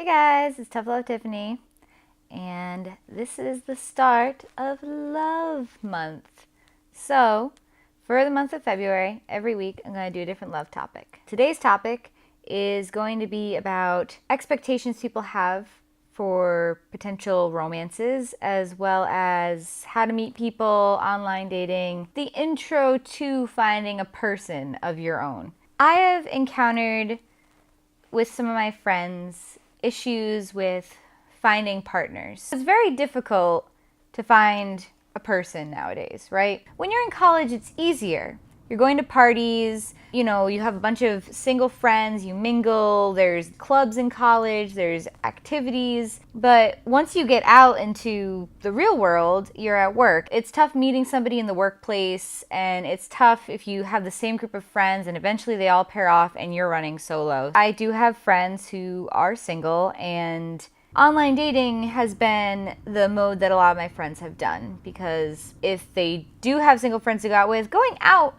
Hey guys, it's Tough Love Tiffany, and this is the start of Love Month. So, for the month of February, every week I'm going to do a different love topic. Today's topic is going to be about expectations people have for potential romances, as well as how to meet people, online dating, the intro to finding a person of your own. I have encountered with some of my friends issues with finding partners. It's very difficult to find a person nowadays, right? When you're in college, it's easier. You're going to parties, you have a bunch of single friends, you mingle, there's clubs in college, there's activities. But once you get out into the real world, you're at work. It's tough meeting somebody in the workplace, and it's tough if you have the same group of friends and eventually they all pair off and you're running solo. I do have friends who are single, and online dating has been the mode that a lot of my friends have done, because if they do have single friends to go out with, going out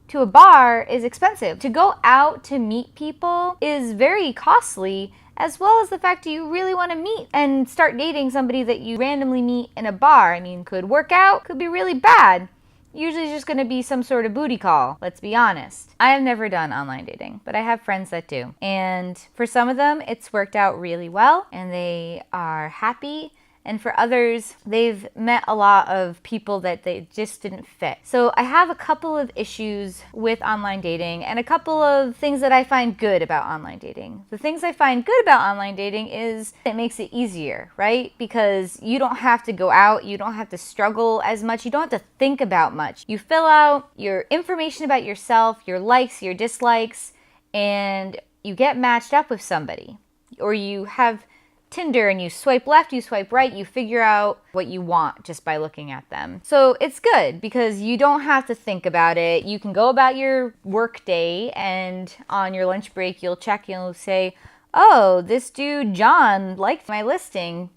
to a bar is expensive. To go out to meet people is very costly, as well as the fact that you really want to meet and start dating somebody that you randomly meet in a bar. I mean, could work out, could be really bad. Usually it's just going to be some sort of booty call, let's be honest. I have never done online dating, but I have friends that do. And for some of them, it's worked out really well and they are happy. And for others, they've met a lot of people that they just didn't fit. So I have a couple of issues with online dating and a couple of things that I find good about online dating. The things I find good about online dating is it makes it easier, right? Because you don't have to go out, you don't have to struggle as much, you don't have to think about much. You fill out your information about yourself, your likes, your dislikes, and you get matched up with somebody. Or you have Tinder and you swipe left, you swipe right, you figure out what you want just by looking at them. So it's good because you don't have to think about it. You can go about your work day, and on your lunch break you'll check, you'll say, oh, this dude John liked my listing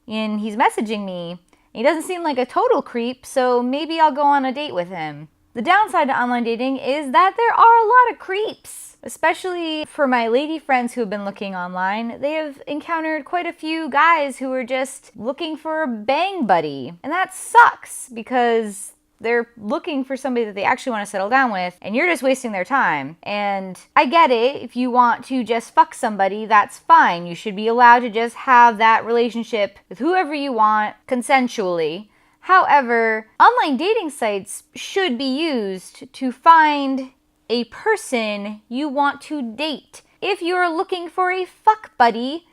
and he's messaging me. He doesn't seem like a total creep, so maybe I'll go on a date with him. The downside to online dating is that there are a lot of creeps. Especially for my lady friends who have been looking online, they have encountered quite a few guys who are just looking for a bang buddy. And that sucks because they're looking for somebody that they actually want to settle down with, and you're just wasting their time. And I get it, if you want to just fuck somebody, that's fine. You should be allowed to just have that relationship with whoever you want consensually. However, online dating sites should be used to find a person you want to date. If you're looking for a fuck buddy,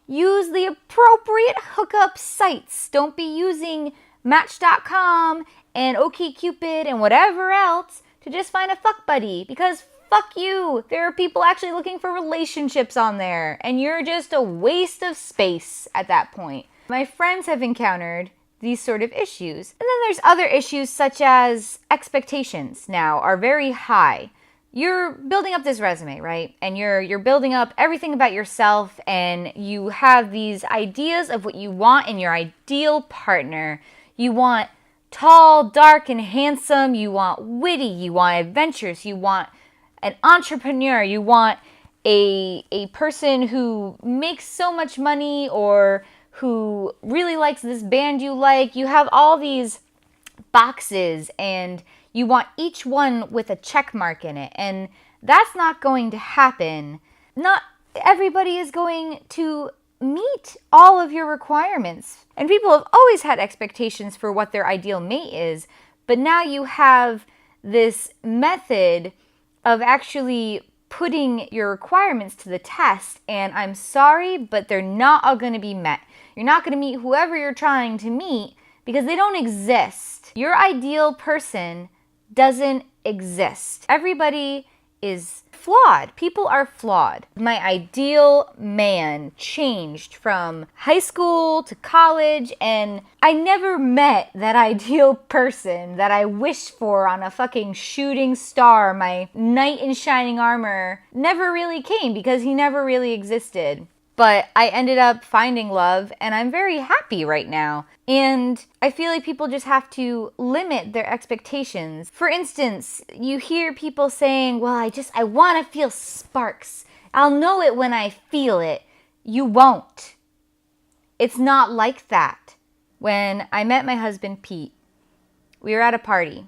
use the appropriate hookup sites. Don't be using Match.com and OkCupid and whatever else to just find a fuck buddy, because fuck you. There are people actually looking for relationships on there, and you're just a waste of space at that point. My friends have encountered these sort of issues. And then there's other issues such as expectations now are very high. You're building up this resume, right? And you're building up everything about yourself, and you have these ideas of what you want in your ideal partner. You want tall, dark, and handsome. You want witty. You want adventures. You want an entrepreneur. You want a person who makes so much money, or who really likes this band you like. You have all these boxes, and you want each one with a check mark in it, and that's not going to happen. Not everybody is going to meet all of your requirements. And people have always had expectations for what their ideal mate is, but now you have this method of actually putting your requirements to the test, and I'm sorry, but they're not all going to be met. You're not going to meet whoever you're trying to meet because they don't exist. Your ideal person doesn't exist. Everybody is flawed. People are flawed. My ideal man changed from high school to college, and I never met that ideal person that I wished for on a fucking shooting star. My knight in shining armor never really came because he never really existed. But I ended up finding love, and I'm very happy right now. And I feel like people just have to limit their expectations. For instance, you hear people saying, well, I want to feel sparks. I'll know it when I feel it. You won't. It's not like that. When I met my husband, Pete, we were at a party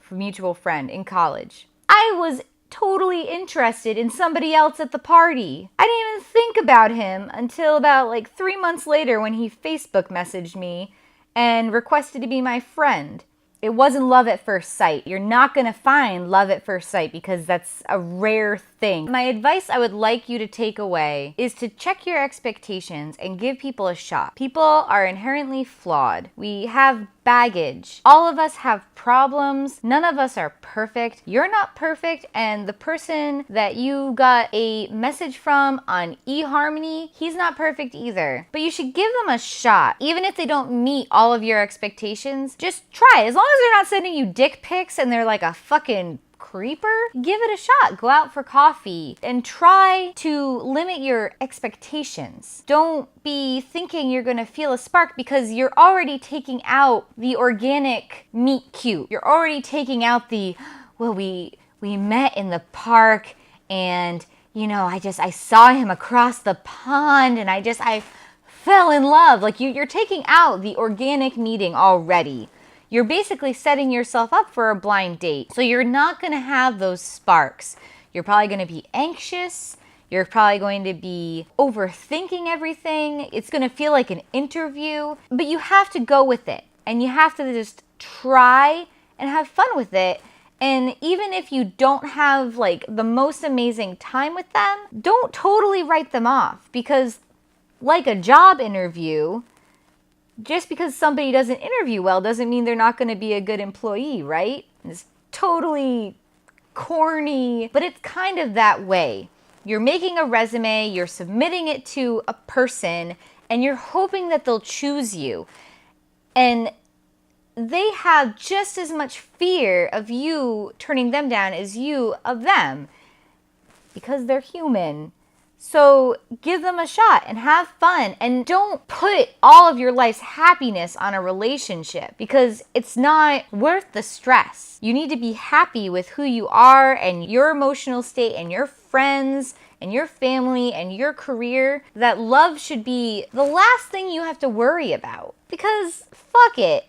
for a mutual friend in college. I was totally interested in somebody else at the party. I didn't even think about him until about 3 months later when he Facebook messaged me and requested to be my friend. It wasn't love at first sight. You're not going to find love at first sight because that's a rare thing. My advice I would like you to take away is to check your expectations and give people a shot. People are inherently flawed. We have baggage. All of us have problems. None of us are perfect. You're not perfect, and the person that you got a message from on eHarmony, he's not perfect either. But you should give them a shot. Even if they don't meet all of your expectations, just try. As long as they're not sending you dick pics and they're like a fucking creeper, give it a shot. Go out for coffee and try to limit your expectations. Don't be thinking you're gonna feel a spark because you're already taking out the organic meet cute. You're already taking out the, well, we met in the park and I saw him across the pond and I fell in love. You're taking out the organic meeting already. You're basically setting yourself up for a blind date. So you're not going to have those sparks. You're probably going to be anxious. You're probably going to be overthinking everything. It's going to feel like an interview. But you have to go with it. And you have to just try and have fun with it. And even if you don't have the most amazing time with them, don't totally write them off. Because like a job interview, just because somebody doesn't interview well doesn't mean they're not going to be a good employee, right? It's totally corny, but it's kind of that way. You're making a resume, you're submitting it to a person, and you're hoping that they'll choose you. And they have just as much fear of you turning them down as you of them, because they're human. So give them a shot and have fun, and don't put all of your life's happiness on a relationship because it's not worth the stress. You need to be happy with who you are and your emotional state and your friends and your family and your career. That love should be the last thing you have to worry about because fuck it.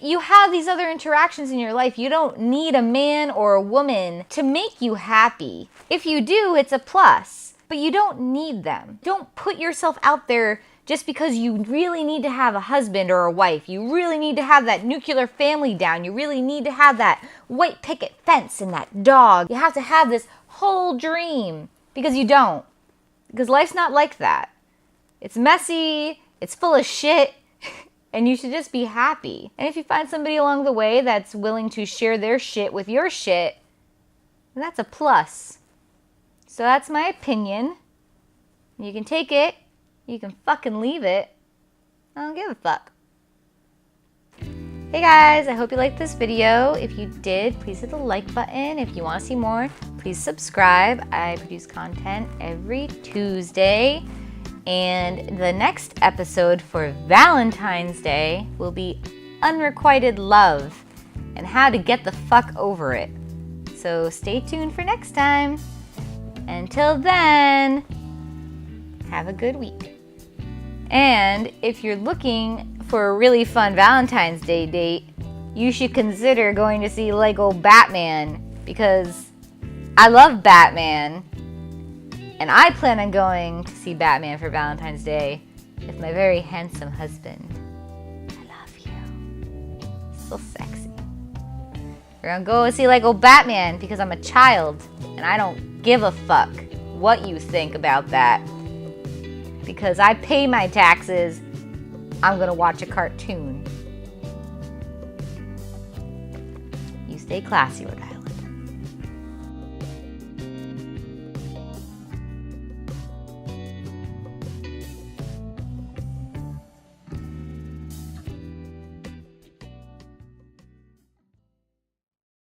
You have these other interactions in your life. You don't need a man or a woman to make you happy. If you do, it's a plus. But you don't need them. Don't put yourself out there just because you really need to have a husband or a wife. You really need to have that nuclear family down. You really need to have that white picket fence and that dog. You have to have this whole dream because you don't. Because life's not like that. It's messy. It's full of shit. And you should just be happy. And if you find somebody along the way that's willing to share their shit with your shit, then that's a plus. So that's my opinion. You can take it. You can fucking leave it. I don't give a fuck. Hey guys, I hope you liked this video. If you did, please hit the like button. If you want to see more, please subscribe. I produce content every Tuesday. And the next episode for Valentine's Day will be unrequited love and how to get the fuck over it. So stay tuned for next time. Until then, have a good week. And if you're looking for a really fun Valentine's Day date, you should consider going to see Lego Batman because I love Batman. And I plan on going to see Batman for Valentine's Day with my very handsome husband. I love you. So sexy. We're gonna go see Lego Batman because I'm a child and I don't give a fuck what you think about that. Because I pay my taxes, I'm gonna watch a cartoon. You stay classy, Rhode Island.